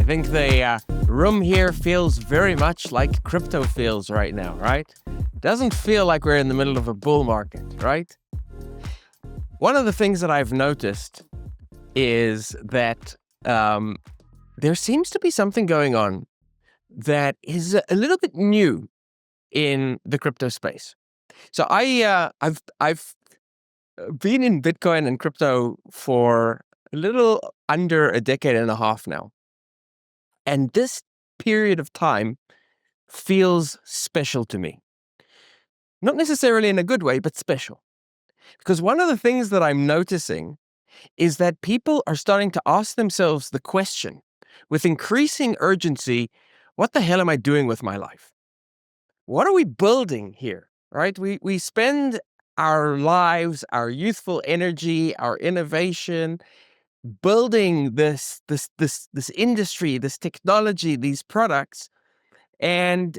think the room here feels very much like crypto feels right now, right? Doesn't feel like we're in the middle of a bull market, right? One of the things that I've noticed is that there seems to be something going on that is a little bit new in the crypto space. So I've been in Bitcoin and crypto for a little under a decade and a half now. And this period of time feels special to me. Not necessarily in a good way, but special. Because one of the things that I'm noticing is that people are starting to ask themselves the question with increasing urgency, what the hell am I doing with my life? What are we building here, right? We spend our lives, our youthful energy, our innovation, building this industry, this technology, these products. And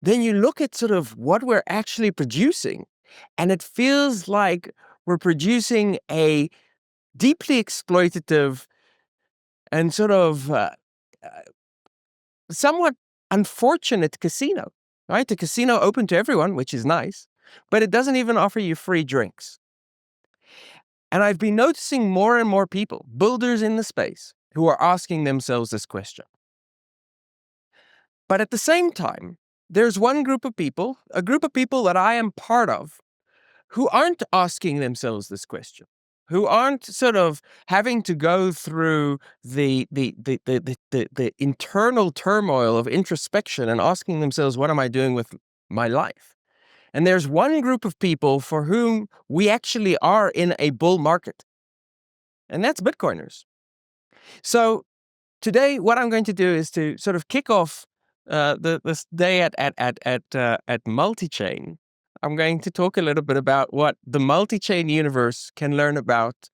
then you look at sort of what we're actually producing, and it feels like we're producing a deeply exploitative and sort of somewhat unfortunate casino, right? A casino open to everyone, which is nice, but it doesn't even offer you free drinks. And I've been noticing more and more people, builders in the space, who are asking themselves this question. But at the same time, there's one group of people, a group of people that I am part of, who aren't asking themselves this question, who aren't sort of having to go through the internal turmoil of introspection and asking themselves, what am I doing with my life? And there's one group of people for whom we actually are in a bull market, and that's Bitcoiners. So today, what I'm going to do is to sort of kick off this day at Multichain. I'm going to talk a little bit about what the multi-chain universe can learn about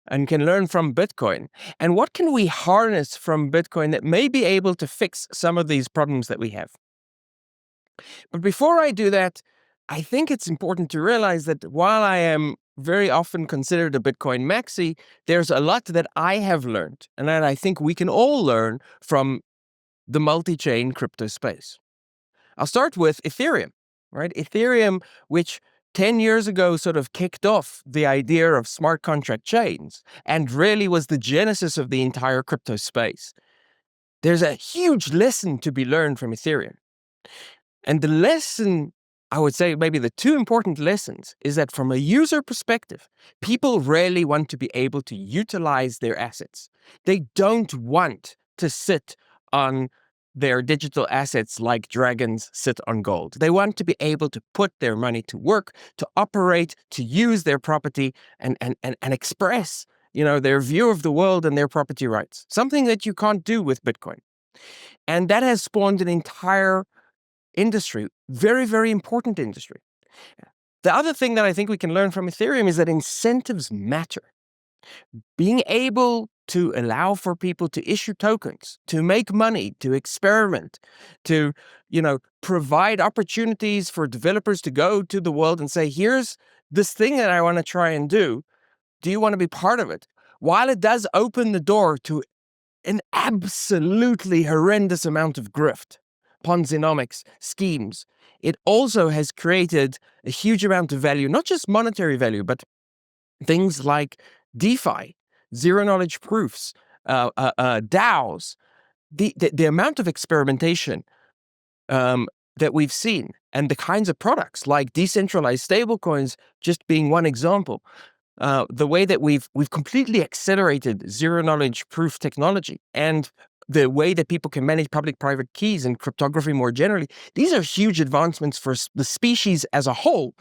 and can learn from Bitcoin, and what can we harness from Bitcoin that may be able to fix some of these problems that we have. But before I do that, I think it's important to realize that while I am very often considered a Bitcoin maxi, there's a lot that I have learned and that I think we can all learn from the multi-chain crypto space. I'll start with Ethereum, right? Ethereum, which 10 years ago sort of kicked off the idea of smart contract chains and really was the genesis of the entire crypto space. There's a huge lesson to be learned from Ethereum. And the lesson, I would say maybe the two important lessons, is that from a user perspective, people rarely want to be able to utilize their assets. They don't want to sit on their digital assets like dragons sit on gold. They want to be able to put their money to work, to operate, to use their property and express, their view of the world and their property rights, something that you can't do with Bitcoin. And that has spawned an entire industry, very, very important industry. The other thing that I think we can learn from Ethereum is that incentives matter. Being able to allow for people to issue tokens, to make money, to experiment, to, provide opportunities for developers to go to the world and say, here's this thing that I want to try and do. Do you want to be part of it? While it does open the door to an absolutely horrendous amount of grift, Ponzinomics schemes, it also has created a huge amount of value, not just monetary value, but things like DeFi, zero-knowledge proofs, DAOs. The amount of experimentation that we've seen and the kinds of products like decentralized stablecoins just being one example. The way that we've completely accelerated zero-knowledge proof technology and the way that people can manage public-private keys and cryptography more generally, these are huge advancements for the species as a whole,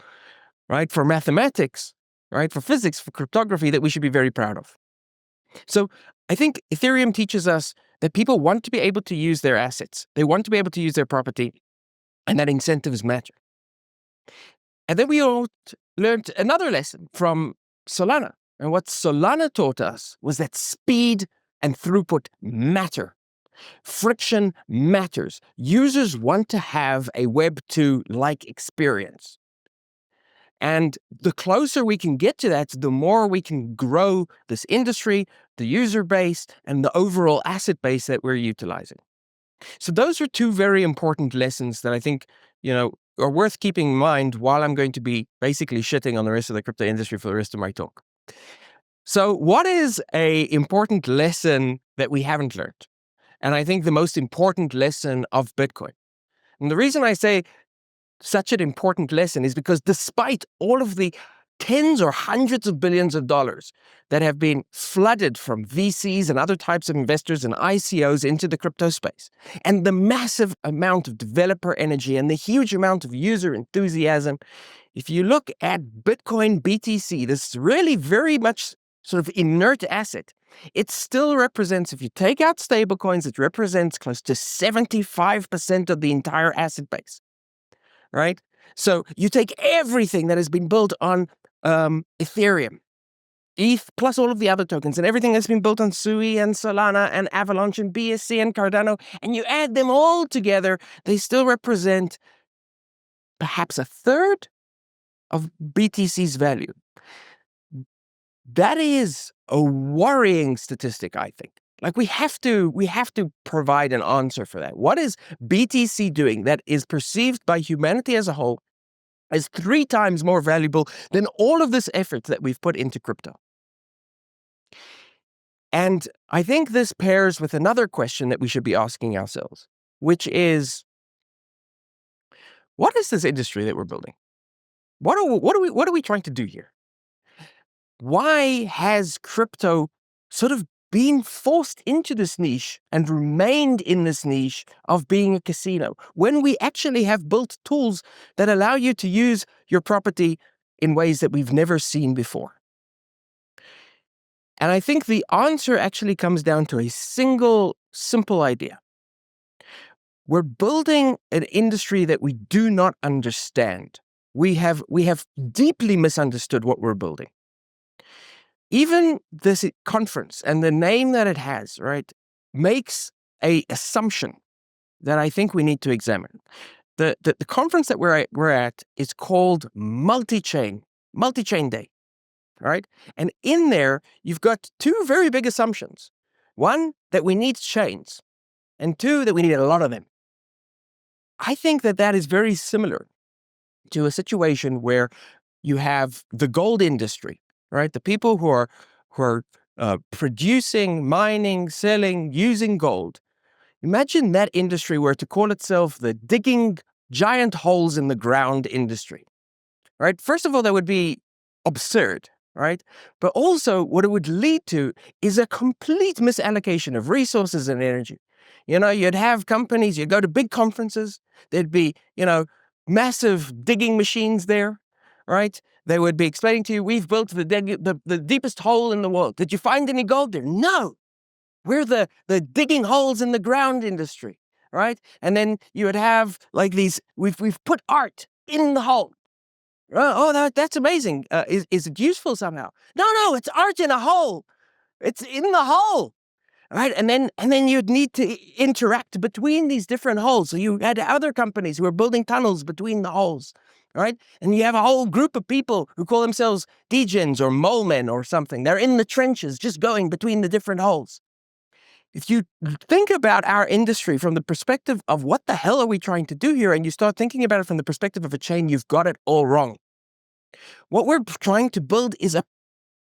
right? For mathematics, right? For physics, for cryptography, that we should be very proud of. So I think Ethereum teaches us that people want to be able to use their assets. They want to be able to use their property, and that incentives matter. And then we all learned another lesson from Solana. And what Solana taught us was that speed and throughput matter. Friction matters. Users want to have a Web 2-like experience. And the closer we can get to that, the more we can grow this industry, the user base, and the overall asset base that we're utilizing. So those are two very important lessons that I think, are worth keeping in mind while I'm going to be basically shitting on the rest of the crypto industry for the rest of my talk. So what is an important lesson that we haven't learned? And I think the most important lesson of Bitcoin. And the reason I say such an important lesson is because despite all of the tens or hundreds of billions of dollars that have been flooded from VCs and other types of investors and ICOs into the crypto space, and the massive amount of developer energy and the huge amount of user enthusiasm, if you look at Bitcoin BTC, this really very much sort of inert asset, it still represents, if you take out stablecoins, it represents close to 75% of the entire asset base, right? So you take everything that has been built on Ethereum, ETH, plus all of the other tokens, and everything that's been built on Sui and Solana and Avalanche and BSC and Cardano, and you add them all together, they still represent perhaps a third of BTC's value. That is a worrying statistic, I think. Like we have to provide an answer for that. What is BTC doing that is perceived by humanity as a whole as 3 times more valuable than all of this effort that we've put into crypto? And I think this pairs with another question that we should be asking ourselves, which is, what is this industry that we're building? What are we trying to do here? Why has crypto sort of been forced into this niche and remained in this niche of being a casino when we actually have built tools that allow you to use your property in ways that we've never seen before? And I think the answer actually comes down to a single, simple idea. We're building an industry that we do not understand. We have deeply misunderstood what we're building. Even this conference and the name that it has, right, makes an assumption that I think we need to examine. The conference that we're at is called Multichain Day, right? And in there, you've got 2 very big assumptions. 1, that we need chains, and 2, that we need a lot of them. I think that is very similar to a situation where you have the gold industry, right? The people who are producing, mining, selling, using gold. Imagine that industry were to call itself the digging giant holes in the ground industry, right? First of all, that would be absurd, right? But also what it would lead to is a complete misallocation of resources and energy. You'd have companies, you'd go to big conferences, there'd be, massive digging machines there, right? They would be explaining to you, we've built the deepest hole in the world. Did you find any gold there? No. We're the digging holes in the ground industry, right? And then you would have like these, we've put art in the hole. Oh, that's amazing. Is it useful somehow? No, it's art in a hole. It's in the hole. Right, and then you'd need to interact between these different holes. So you had other companies who were building tunnels between the holes, right? And you have a whole group of people who call themselves degens or mole men or something. They're in the trenches, just going between the different holes. If you think about our industry from the perspective of what the hell are we trying to do here, and you start thinking about it from the perspective of a chain, you've got it all wrong. What we're trying to build is an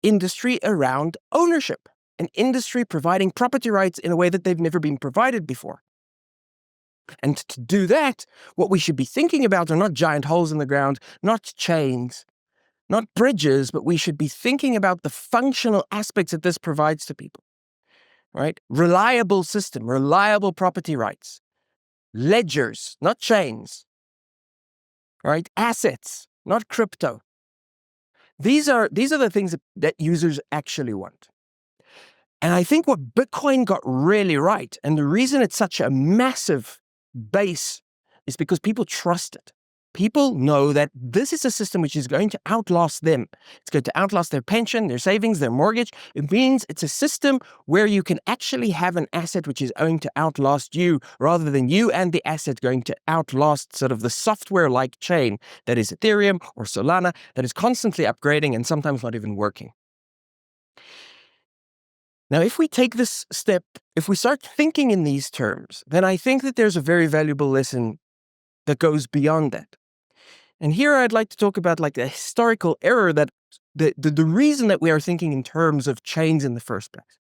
industry around ownership. An industry providing property rights in a way that they've never been provided before. And to do that, what we should be thinking about are not giant holes in the ground, not chains, not bridges, but we should be thinking about the functional aspects that this provides to people, right? Reliable system, reliable property rights, ledgers, not chains, right? Assets, not crypto. These are the things that users actually want. And I think what Bitcoin got really right, and the reason it's such a massive base, is because people trust it. People know that this is a system which is going to outlast them. It's going to outlast their pension, their savings, their mortgage. It means it's a system where you can actually have an asset which is going to outlast you, rather than you and the asset going to outlast sort of the software-like chain that is Ethereum or Solana that is constantly upgrading and sometimes not even working. Now, if we take this step, if we start thinking in these terms, then I think that there's a very valuable lesson that goes beyond that. And here I'd like to talk about like the historical error that the reason that we are thinking in terms of chains in the first place.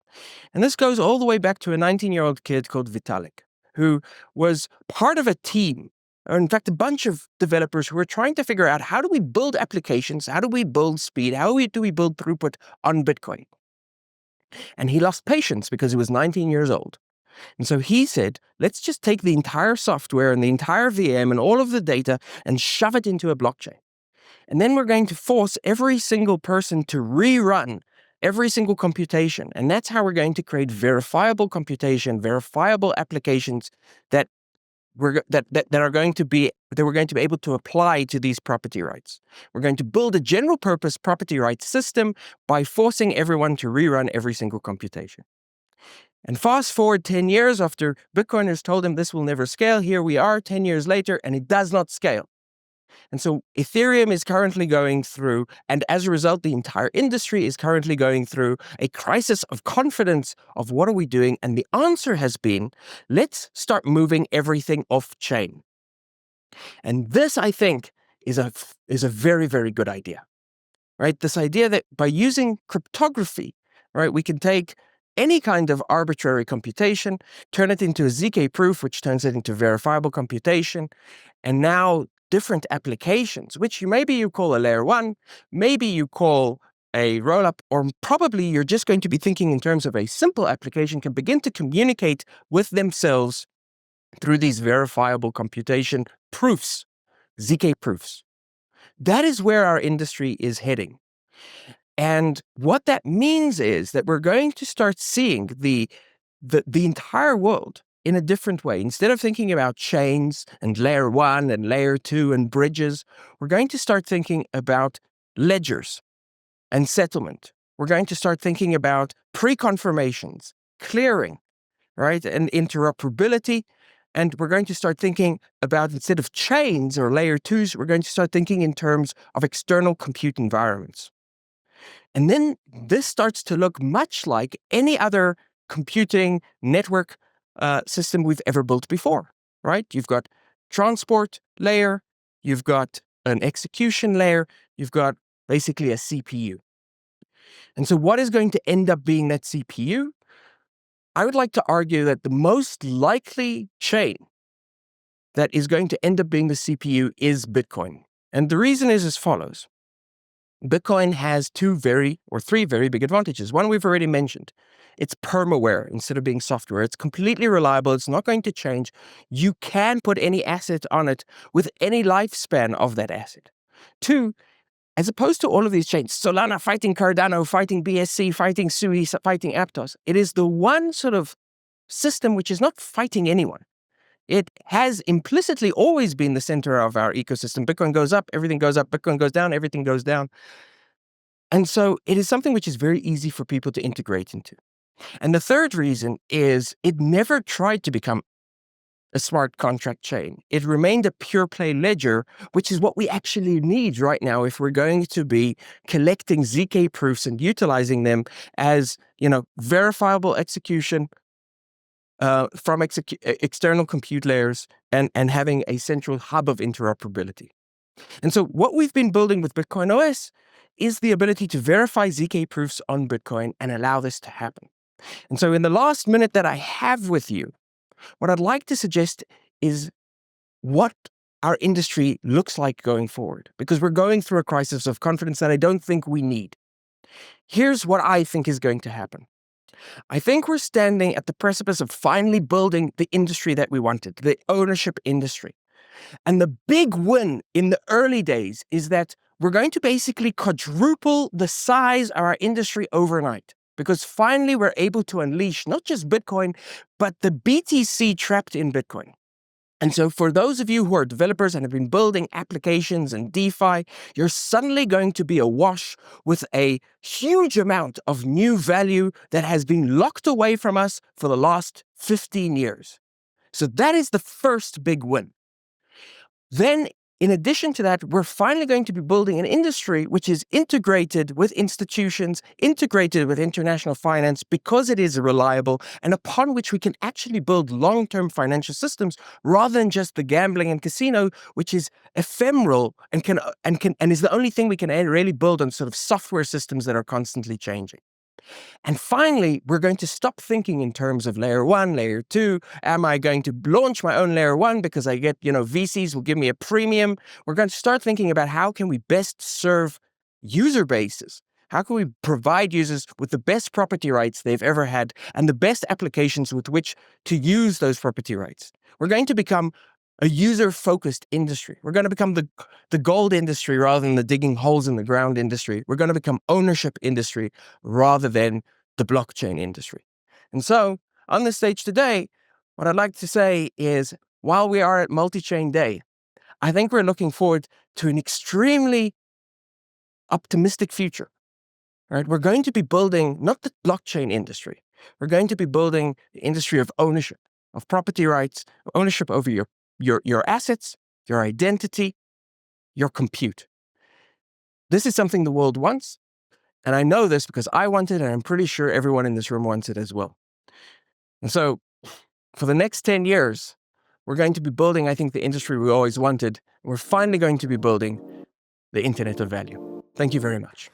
And this goes all the way back to a 19-year-old kid called Vitalik, who was part of a team, or in fact, a bunch of developers who were trying to figure out how do we build applications, how do we build speed, do we build throughput on Bitcoin? And he lost patience because he was 19 years old. And so he said, let's just take the entire software and the entire VM and all of the data and shove it into a blockchain. And then we're going to force every single person to rerun every single computation. And that's how we're going to create verifiable computation, verifiable applications that we're going to be able to apply to these property rights. We're going to build a general purpose property rights system by forcing everyone to rerun every single computation. And fast forward 10 years after Bitcoiners told him this will never scale, here we are 10 years later, and it does not scale. And so Ethereum is currently going through, and as a result, the entire industry is currently going through a crisis of confidence of what are we doing? And the answer has been, let's start moving everything off chain. And this, I think, is a very, very good idea, right? This idea that by using cryptography, right, we can take any kind of arbitrary computation, turn it into a ZK proof, which turns it into verifiable computation, and now different applications, which maybe you call a layer 1, maybe you call a rollup, or probably you're just going to be thinking in terms of a simple application, can begin to communicate with themselves through these verifiable computation proofs, ZK proofs. That is where our industry is heading. And what that means is that we're going to start seeing the entire world in a different way. Instead of thinking about chains and layer 1 and layer 2 and bridges, we're going to start thinking about ledgers and settlement. We're going to start thinking about pre-confirmations, clearing, right, and interoperability. And we're going to start thinking about, instead of chains or layer 2s, we're going to start thinking in terms of external compute environments. And then this starts to look much like any other computing network system we've ever built before, right? You've got transport layer, you've got an execution layer, you've got basically a CPU. And so what is going to end up being that CPU? I would like to argue that the most likely chain that is going to end up being the CPU is Bitcoin. And the reason is as follows. Bitcoin has three very big advantages. One we've already mentioned. It's permaware instead of being software. It's completely reliable. It's not going to change. You can put any asset on it with any lifespan of that asset. 2, as opposed to all of these chains, Solana fighting Cardano, fighting BSC, fighting Sui, fighting Aptos, it is the one sort of system which is not fighting anyone. It has implicitly always been the center of our ecosystem. Bitcoin goes up, everything goes up. Bitcoin goes down, everything goes down. And so it is something which is very easy for people to integrate into. And the third reason is it never tried to become a smart contract chain. It remained a pure play ledger, which is what we actually need right now if we're going to be collecting ZK proofs and utilizing them as, verifiable execution from external compute layers and having a central hub of interoperability. And so what we've been building with BitcoinOS is the ability to verify ZK proofs on Bitcoin and allow this to happen. And so in the last minute that I have with you, what I'd like to suggest is what our industry looks like going forward, because we're going through a crisis of confidence that I don't think we need. Here's what I think is going to happen. I think we're standing at the precipice of finally building the industry that we wanted, the ownership industry. And the big win in the early days is that we're going to basically quadruple the size of our industry overnight, because finally we're able to unleash not just Bitcoin, but the BTC trapped in Bitcoin. And so for those of you who are developers and have been building applications and DeFi, you're suddenly going to be awash with a huge amount of new value that has been locked away from us for the last 15 years. So that is the first big win. Then in addition to that, we're finally going to be building an industry which is integrated with institutions, integrated with international finance, because it is reliable and upon which we can actually build long-term financial systems rather than just the gambling and casino, which is ephemeral and is the only thing we can really build on sort of software systems that are constantly changing. And finally, we're going to stop thinking in terms of layer 1, layer 2. Am I going to launch my own layer 1 because I get, VCs will give me a premium? We're going to start thinking about how can we best serve user bases? How can we provide users with the best property rights they've ever had and the best applications with which to use those property rights? We're going to become a user-focused industry. We're going to become the gold industry rather than the digging holes in the ground industry. We're going to become ownership industry rather than the blockchain industry. And so, on the stage today, what I'd like to say is, while we are at Multichain Day, I think we're looking forward to an extremely optimistic future. Right? We're going to be building not the blockchain industry. We're going to be building the industry of ownership, of property rights, ownership over your assets, your identity, your compute. This is something the world wants, and I know this because I want it, and I'm pretty sure everyone in this room wants it as well. And so, for the next 10 years, we're going to be building, I think, the industry we always wanted. We're finally going to be building the Internet of Value. Thank you very much.